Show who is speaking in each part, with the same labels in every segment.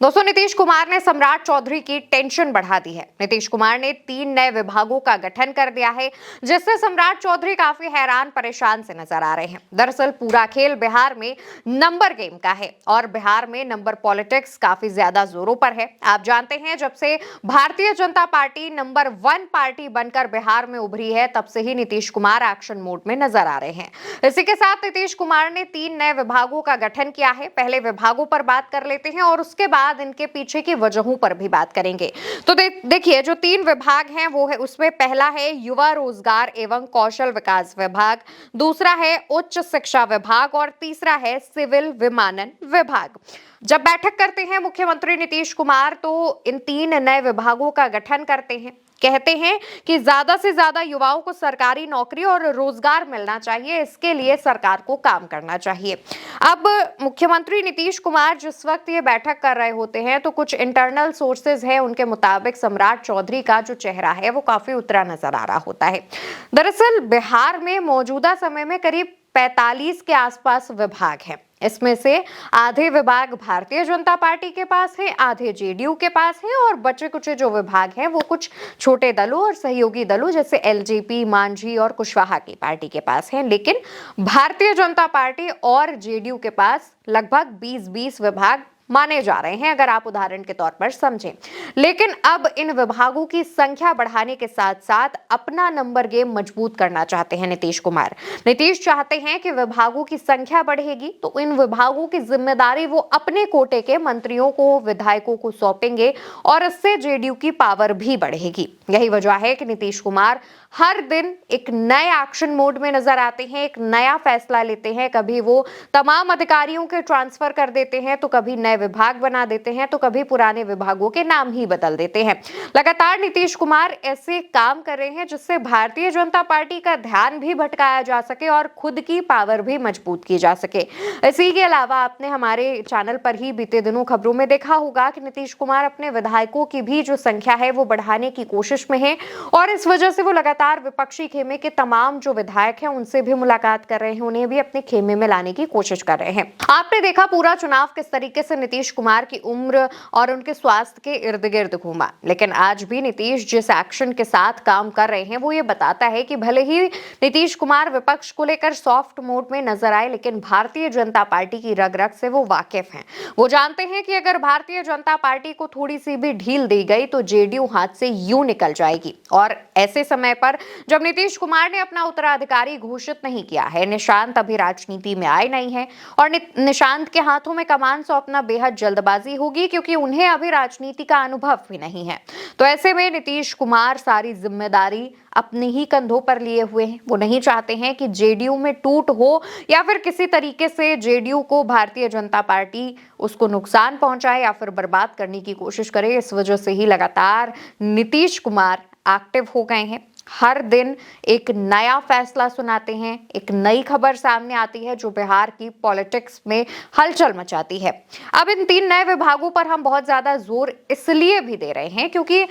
Speaker 1: दोस्तों, नीतीश कुमार ने सम्राट चौधरी की टेंशन बढ़ा दी है। नीतीश कुमार ने 3 नए विभागों का गठन कर दिया है, जिससे सम्राट चौधरी काफी हैरान परेशान से नजर आ रहे हैं। दरअसल पूरा खेल बिहार में नंबर गेम का है और बिहार में नंबर पॉलिटिक्स काफी ज्यादा जोरों पर है। आप जानते हैं, जब से Bharatiya Janata party number 1 party बनकर बिहार में उभरी है, तब से ही नीतीश कुमार एक्शन मोड में नजर आ रहे हैं। इसी के साथ नीतीश कुमार ने 3 नए विभागों का गठन किया है। पहले विभागों पर बात कर लेते हैं और उसके बाद इनके पीछे की वजहों पर भी बात करेंगे। तो देखिए, जो 3 विभाग हैं वो है, उसमें पहला है युवा रोजगार एवं कौशल विकास विभाग, दूसरा है उच्च शिक्षा विभाग और तीसरा है सिविल विमानन विभाग। जब बैठक करते हैं मुख्यमंत्री नीतीश कुमार, तो इन 3 नए विभागों का गठन करते हैं। कहते हैं कि ज्यादा से ज्यादा युवाओं को सरकारी नौकरी और रोजगार मिलना चाहिए, इसके लिए सरकार को काम करना चाहिए। अब मुख्यमंत्री नीतीश कुमार जिस वक्त ये बैठक कर रहे होते हैं, तो कुछ इंटरनल सोर्सेज है, उनके मुताबिक सम्राट चौधरी का जो चेहरा है वो काफी उतरा नजर आ रहा होता है। दरअसल बिहार में मौजूदा समय में करीब 45 के आसपास विभाग हैं। इसमें से आधे विभाग भारतीय जनता पार्टी के पास है, आधे जेडीयू के पास है और बचे कुछ जो विभाग हैं वो कुछ छोटे दलों और सहयोगी दलों जैसे एलजेपी, मांझी और कुशवाहा की पार्टी के पास हैं। लेकिन भारतीय जनता पार्टी और जेडीयू के पास लगभग 20-20 विभाग माने जा रहे हैं, अगर आप उदाहरण के तौर पर समझें। लेकिन अब इन विभागों की संख्या बढ़ाने के साथ साथ अपना नंबर गेम मजबूत करना चाहते हैं नीतीश कुमार। नीतीश चाहते हैं कि विभागों की संख्या बढ़ेगी तो इन विभागों की जिम्मेदारी वो अपने कोटे के मंत्रियों को, विधायकों को सौंपेंगे और इससे जेडीयू की पावर भी बढ़ेगी। यही वजह है कि नीतीश कुमार हर दिन एक नए एक्शन मोड में नजर आते हैं, एक नया फैसला लेते हैं। कभी वो तमाम अधिकारियों के ट्रांसफर कर देते हैं, तो कभी नए विभाग बना देते हैं, तो कभी पुराने विभागों के नाम ही बदल देते हैं। लगातार नीतीश कुमार ऐसे काम कर रहे हैं जिससे भारतीय जनता पार्टी का ध्यान भी भटकाया जा सके और खुद की पावर भी मजबूत की जा सके। इसी के अलावा आपने हमारे चैनल पर ही बीते दिनों खबरों में देखा होगा कि नीतीश कुमार अपने विधायकों की भी जो संख्या है वो बढ़ाने की कोशिश में है और इस वजह से वो लगातार विपक्षी खेमे के तमाम जो विधायक हैं उनसे भी मुलाकात कर रहे हैं, उन्हें भी अपने खेमे में लाने की कोशिश कर रहे हैं। आपने देखा पूरा चुनाव किस तरीके से नीतीश कुमार की उम्र और उनके स्वास्थ्य के इर्द गिर्द घूमा, लेकिन आज भी नीतीश जिस एक्शन के साथ काम कर रहे हैं वो ये बताता है कि भले ही नीतीश कुमार विपक्ष को लेकर सॉफ्ट मोड में नजर आए, लेकिन भारतीय जनता पार्टी की रग रग से वो वाकिफ हैं। वो जानते हैं कि अगर भारतीय जनता पार्टी को थोड़ी सी भी ढील दी गई तो जेडीयू हाथ से यूं निकल जाएगी। और ऐसे समय पर जब नीतीश कुमार ने अपना उत्तराधिकारी घोषित नहीं किया है, निशांत अभी राजनीति में आए नहीं है और निशांत के हाथों में कमान सौंपना बेहद जल्दबाजी होगी, क्योंकि उन्हें अभी राजनीति का अनुभव भी नहीं है। तो ऐसे में नीतीश कुमार सारी जिम्मेदारी अपने ही कंधों पर लिए हुए हैं। वो नहीं चाहते हैं कि जेडीयू में टूट हो या फिर किसी तरीके से जेडीयू को भारतीय जनता पार्टी उसको नुकसान पहुंचाए या फिर बर्बाद करने की कोशिश करे। इस वजह से ही लगातार नीतीश कुमार एक्टिव हो गए हैं। हर दिन एक नया फैसला सुनाते हैं, एक नई खबर सामने आती है जो बिहार की पॉलिटिक्स में हलचल मचाती है। अब इन 3 नए विभागों पर हम बहुत ज्यादा जोर इसलिए भी दे रहे हैं क्योंकि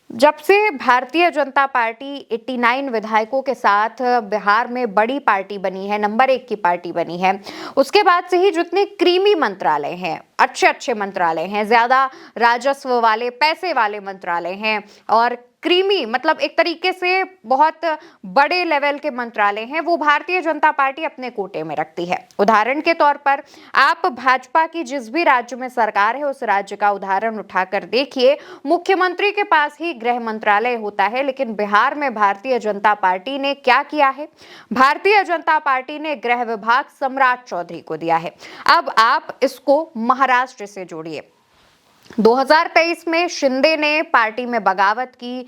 Speaker 1: जब से भारतीय जनता पार्टी 89 विधायकों के साथ बिहार में बड़ी पार्टी बनी है, नंबर 1 की पार्टी बनी है, उसके बाद से ही जितने क्रीमी मंत्रालय हैं, अच्छे मंत्रालय हैं, ज्यादा राजस्व वाले, पैसे वाले मंत्रालय हैं और क्रीमी मतलब एक तरीके से बहुत बड़े लेवल के मंत्रालय हैं, वो भारतीय जनता पार्टी अपने कोटे में रखती है। उदाहरण के तौर पर आप भाजपा की जिस भी राज्य में सरकार है उस राज्य का उदाहरण उठाकर देखिए, मुख्यमंत्री के पास ही गृह मंत्रालय होता है, लेकिन बिहार में भारतीय जनता पार्टी ने क्या किया है? भारतीय जनता पार्टी ने गृह विभाग सम्राट चौधरी को दिया है। अब आप इसको महाराष्ट्र से जोड़िए। 2023 में शिंदे ने पार्टी में बगावत की,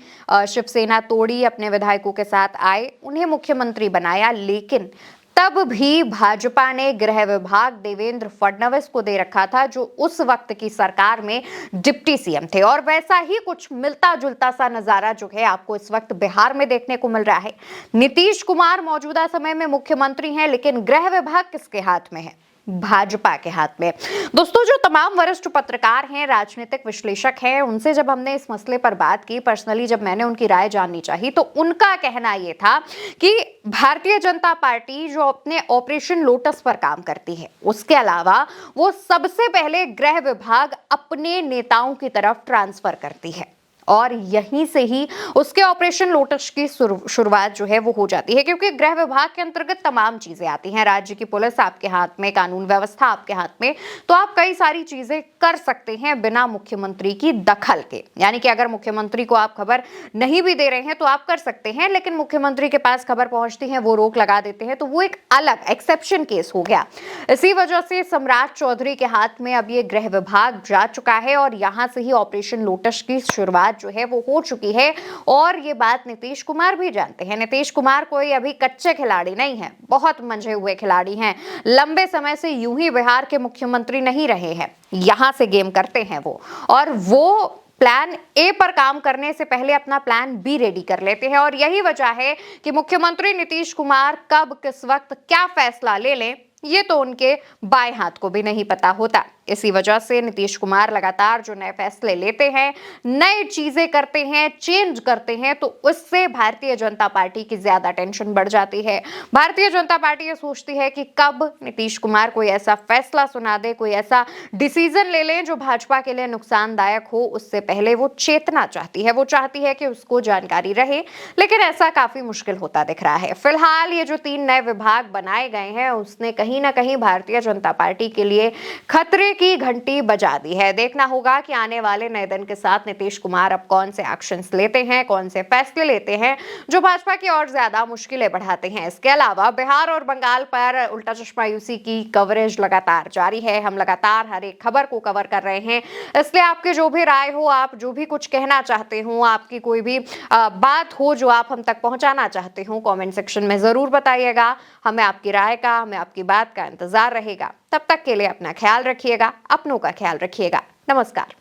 Speaker 1: शिवसेना तोड़ी, अपने विधायकों के साथ आए, उन्हें मुख्यमंत्री बनाया, लेकिन तब भी भाजपा ने गृह विभाग देवेंद्र फडणवीस को दे रखा था, जो उस वक्त की सरकार में डिप्टी सीएम थे। और वैसा ही कुछ मिलता जुलता सा नजारा जो है आपको इस वक्त बिहार में देखने को मिल रहा है। नीतीश कुमार मौजूदा समय में मुख्यमंत्री हैं, लेकिन गृह विभाग किसके हाथ में है? भाजपा के हाथ में। दोस्तों, जो तमाम वरिष्ठ पत्रकार हैं, राजनीतिक विश्लेषक हैं, उनसे जब हमने इस मसले पर बात की, पर्सनली जब मैंने उनकी राय जाननी चाही, तो उनका कहना यह था कि भारतीय जनता पार्टी जो अपने ऑपरेशन लोटस पर काम करती है, उसके अलावा वो सबसे पहले गृह विभाग अपने नेताओं की तरफ ट्रांसफर करती है और यहीं से ही उसके ऑपरेशन लोटस की शुरुआत जो है वो हो जाती है, क्योंकि गृह विभाग के अंतर्गत तमाम चीजें आती हैं। राज्य की पुलिस आपके हाथ में, कानून व्यवस्था आपके हाथ में, तो आप कई सारी चीजें कर सकते हैं बिना मुख्यमंत्री की दखल के। यानी कि अगर मुख्यमंत्री को आप खबर नहीं भी दे रहे हैं तो आप कर सकते हैं, लेकिन मुख्यमंत्री के पास खबर पहुंचती है, वो रोक लगा देते हैं, तो वो एक अलग एक्सेप्शन केस हो गया। इसी वजह से सम्राट चौधरी के हाथ में अब ये गृह विभाग जा चुका है और यहां से ही ऑपरेशन लोटस की शुरुआत जो है वो हो चुकी है। और ये बात नीतीश कुमार भी जानते हैं। नीतीश कुमार कोई अभी कच्चे खिलाड़ी नहीं है, बहुत मंझे हुए खिलाड़ी हैं। लंबे समय से यूं ही बिहार के मुख्यमंत्री नहीं रहे हैं, यहां से गेम करते हैं वो, और वो प्लान ए पर काम करने से पहले अपना प्लान बी रेडी कर लेते हैं। और यही वजह है कि मुख्यमंत्री नीतीश कुमार कब किस वक्त क्या फैसला ले लें, ये तो उनके बाएं हाथ को भी नहीं पता होता। इसी वजह से नीतीश कुमार लगातार जो नए फैसले लेते हैं, नई चीजें करते हैं, चेंज करते हैं, तो उससे भारतीय जनता पार्टी की ज्यादा टेंशन बढ़ जाती है। भारतीय जनता पार्टी ये सोचती है कि कब नीतीश कुमार कोई ऐसा फैसला सुना दे, कोई ऐसा डिसीजन ले लें जो भाजपा के लिए नुकसानदायक हो, उससे पहले वो चेतना चाहती है। वो चाहती है कि उसको जानकारी रहे, लेकिन ऐसा काफी मुश्किल होता दिख रहा है। फिलहाल ये जो 3 नए विभाग बनाए गए हैं, उसने कहीं ना कहीं भारतीय जनता पार्टी के लिए खतरे की घंटी बजा दी है। देखना होगा कि आने वाले नए दिन के साथ नीतीश कुमार अब कौन से एक्शंस लेते हैं, कौन से फैसले लेते हैं जो भाजपा की और ज्यादा मुश्किलें बढ़ाते हैं। इसके अलावा बिहार और बंगाल पर उल्टा चश्मा यूसी की कवरेज लगातार जारी है। हम लगातार हर एक खबर को कवर कर रहे हैं, इसलिए आपकी जो भी राय हो, आप जो भी कुछ कहना चाहते हो, आपकी कोई भी बात हो जो आप हम तक पहुंचाना चाहते हो, कमेंट सेक्शन में जरूर बताइएगा। हमें आपकी राय का, हमें आपकी बात का इंतजार रहेगा। तब तक के लिए अपना ख्याल रखिएगा, अपनों का ख्याल रखिएगा। नमस्कार।